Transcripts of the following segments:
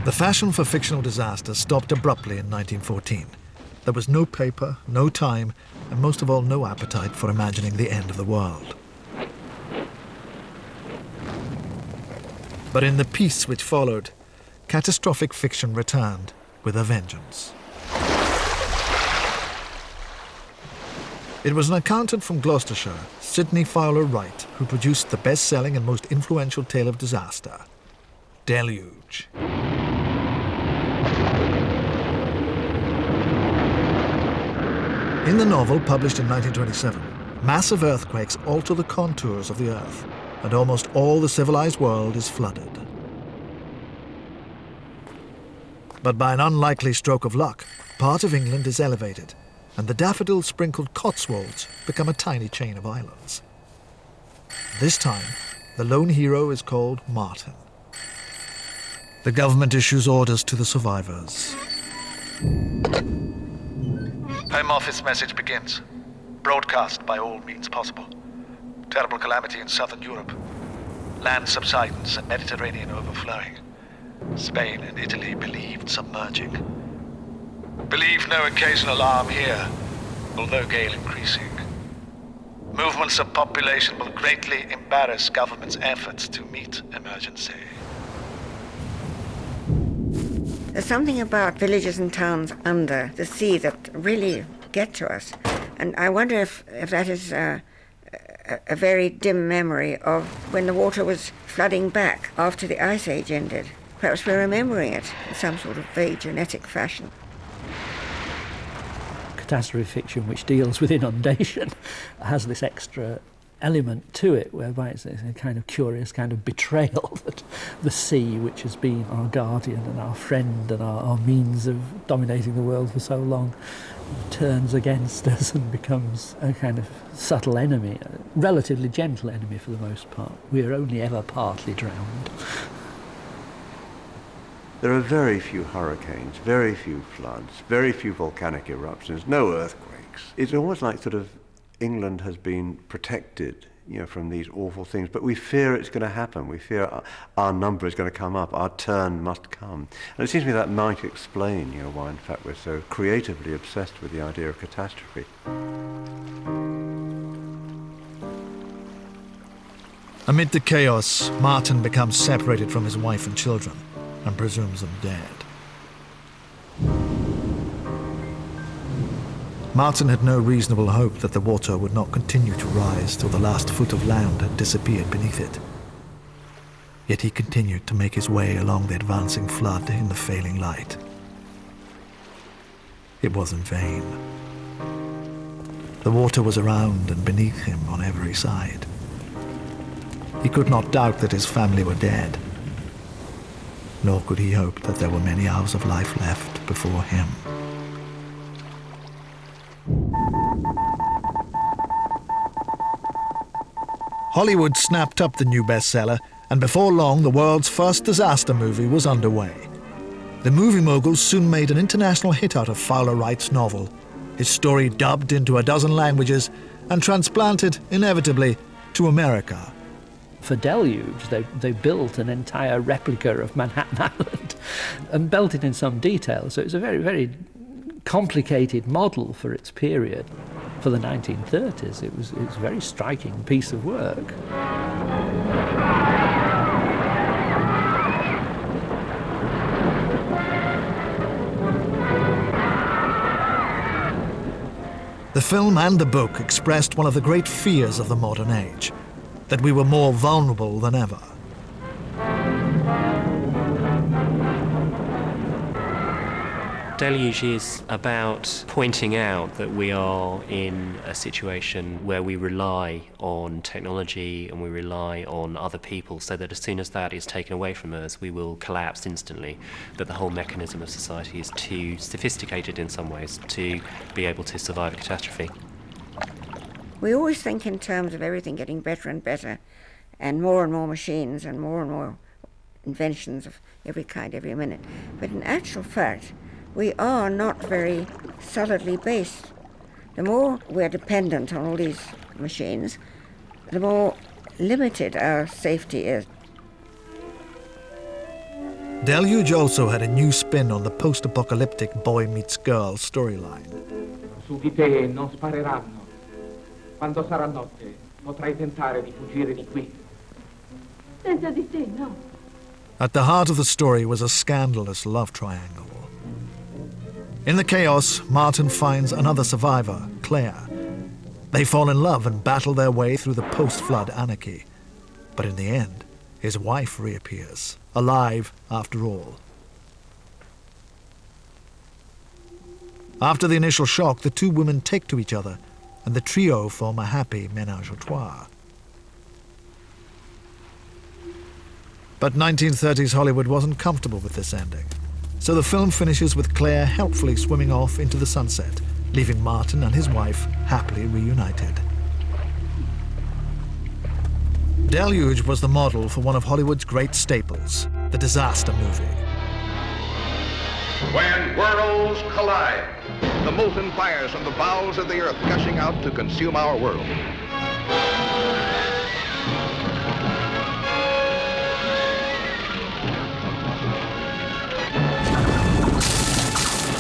The fashion for fictional disasters stopped abruptly in 1914. There was no paper, no time, and most of all, no appetite for imagining the end of the world. But in the peace which followed, catastrophic fiction returned with a vengeance. It was an accountant from Gloucestershire, Sidney Fowler Wright, who produced the best-selling and most influential tale of disaster, Deluge. In the novel, published in 1927, massive earthquakes alter the contours of the Earth, and almost all the civilized world is flooded. But by an unlikely stroke of luck, part of England is elevated, and the daffodil-sprinkled Cotswolds become a tiny chain of islands. This time, the lone hero is called Martin. The government issues orders to the survivors. Home Office message begins. Broadcast by all means possible. Terrible calamity in southern Europe. Land subsidence and Mediterranean overflowing. Spain and Italy believed submerging. Believe no occasional alarm here, although gale increasing. Movements of population will greatly embarrass government's efforts to meet emergency. There's something about villages and towns under the sea that really get to us. And I wonder if that is a very dim memory of when the water was flooding back after the Ice Age ended. Perhaps we're remembering it in some sort of vague genetic fashion. Catastrophe fiction which deals with inundation has this extra element to it, whereby it's a kind of curious kind of betrayal that the sea, which has been our guardian and our friend and our means of dominating the world for so long, turns against us and becomes a kind of subtle enemy, a relatively gentle enemy for the most part. We are only ever partly drowned. There are very few hurricanes, very few floods, very few volcanic eruptions, no earthquakes. It's almost like sort of England has been protected, from these awful things, but we fear it's going to happen. We fear our number is going to come up, our turn must come. And it seems to me that might explain, why in fact we're so creatively obsessed with the idea of catastrophe. Amid the chaos, Martin becomes separated from his wife and children and presumes them dead. Martin had no reasonable hope that the water would not continue to rise till the last foot of land had disappeared beneath it. Yet he continued to make his way along the advancing flood in the failing light. It was in vain. The water was around and beneath him on every side. He could not doubt that his family were dead, nor could he hope that there were many hours of life left before him. Hollywood snapped up the new bestseller, and before long the world's first disaster movie was underway. The movie moguls soon made an international hit out of Fowler Wright's novel, his story dubbed into a dozen languages and transplanted, inevitably, to America. For Deluge, they built an entire replica of Manhattan Island and built it in some detail, so it's a very, very complicated model for its period. For the 1930s, it was a very striking piece of work. The film and the book expressed one of the great fears of the modern age, that we were more vulnerable than ever. Deluge is about pointing out that we are in a situation where we rely on technology and we rely on other people, so that as soon as that is taken away from us, we will collapse instantly. That the whole mechanism of society is too sophisticated in some ways to be able to survive a catastrophe. We always think in terms of everything getting better and better, and more machines and more inventions of every kind every minute. But in actual fact, we are not very solidly based. The more we're dependent on all these machines, the more limited our safety is. Deluge also had a new spin on the post-apocalyptic boy-meets-girl storyline. Su di te non spareranno. Quando sarà notte, potrai tentare di fuggire di qui. Senza di te, no. At the heart of the story was a scandalous love triangle. In the chaos, Martin finds another survivor, Claire. They fall in love and battle their way through the post-flood anarchy. But in the end, his wife reappears, alive after all. After the initial shock, the two women take to each other, and the trio form a happy ménage à trois. But 1930s Hollywood wasn't comfortable with this ending. So the film finishes with Claire helpfully swimming off into the sunset, leaving Martin and his wife happily reunited. Deluge was the model for one of Hollywood's great staples, the disaster movie. When worlds collide, the molten fires from the bowels of the earth gushing out to consume our world.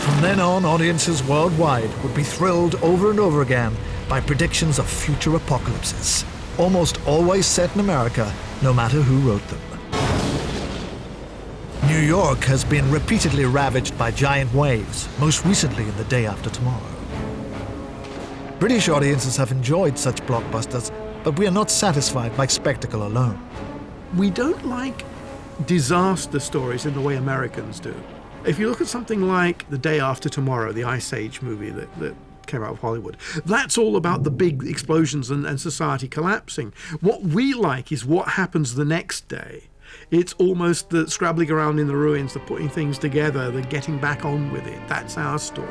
From then on, audiences worldwide would be thrilled over and over again by predictions of future apocalypses, almost always set in America, no matter who wrote them. New York has been repeatedly ravaged by giant waves, most recently in The Day After Tomorrow. British audiences have enjoyed such blockbusters, but we are not satisfied by spectacle alone. We don't like disaster stories in the way Americans do. If you look at something like The Day After Tomorrow, the Ice Age movie that came out of Hollywood, that's all about the big explosions and society collapsing. What we like is what happens the next day. It's almost the scrabbling around in the ruins, the putting things together, the getting back on with it. That's our story.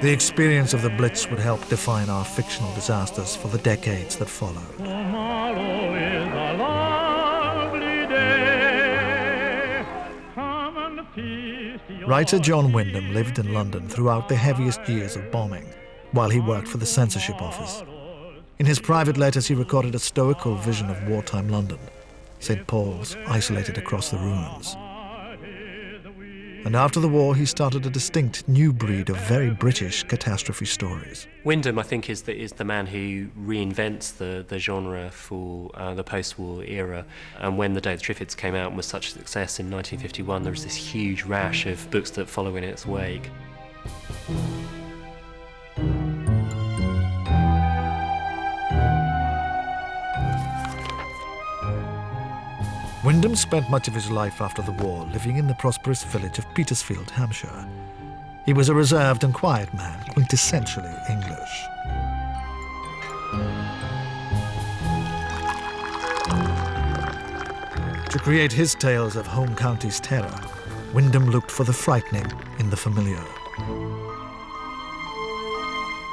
The experience of the Blitz would help define our fictional disasters for the decades that followed. Tomorrow is a lovely day. Come and feast your Writer John Wyndham lived in London throughout the heaviest years of bombing, while he worked for the censorship office. In his private letters, he recorded a stoical vision of wartime London, St. Paul's isolated across the ruins. And after the war, he started a distinct new breed of very British catastrophe stories. Wyndham, I think, is the man who reinvents the genre for the post-war era. And when The Day of the Triffids came out and was such a success in 1951, there was this huge rash of books that follow in its wake. Wyndham spent much of his life after the war living in the prosperous village of Petersfield, Hampshire. He was a reserved and quiet man, quintessentially English. To create his tales of home county's terror, Wyndham looked for the frightening in the familiar.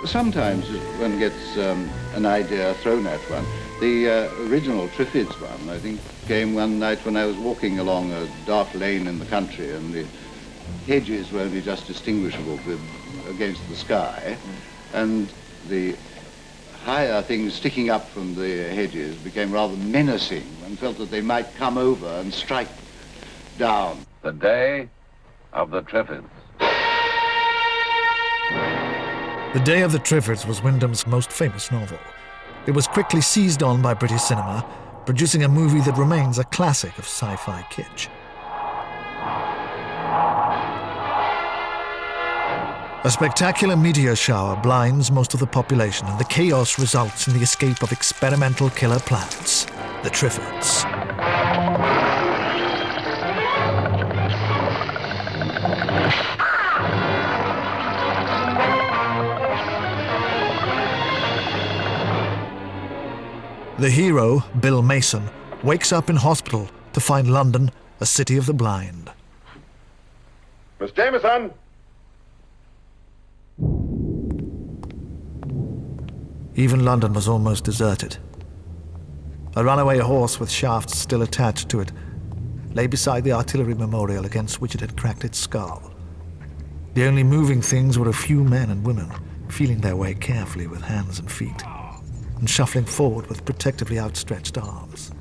Sometimes one gets an idea thrown at one. The original Triffids one, I think, came one night when I was walking along a dark lane in the country and the hedges were only just distinguishable against the sky, and the higher things sticking up from the hedges became rather menacing. One felt that they might come over and strike down. The Day of the Triffids. The Day of the Triffids was Wyndham's most famous novel. It was quickly seized on by British cinema, producing a movie that remains a classic of sci-fi kitsch. A spectacular meteor shower blinds most of the population, and the chaos results in the escape of experimental killer plants, the Triffids. The hero, Bill Mason, wakes up in hospital to find London a city of the blind. Miss Jameson! Even London was almost deserted. A runaway horse with shafts still attached to it lay beside the artillery memorial against which it had cracked its skull. The only moving things were a few men and women feeling their way carefully with hands and feet, and shuffling forward with protectively outstretched arms.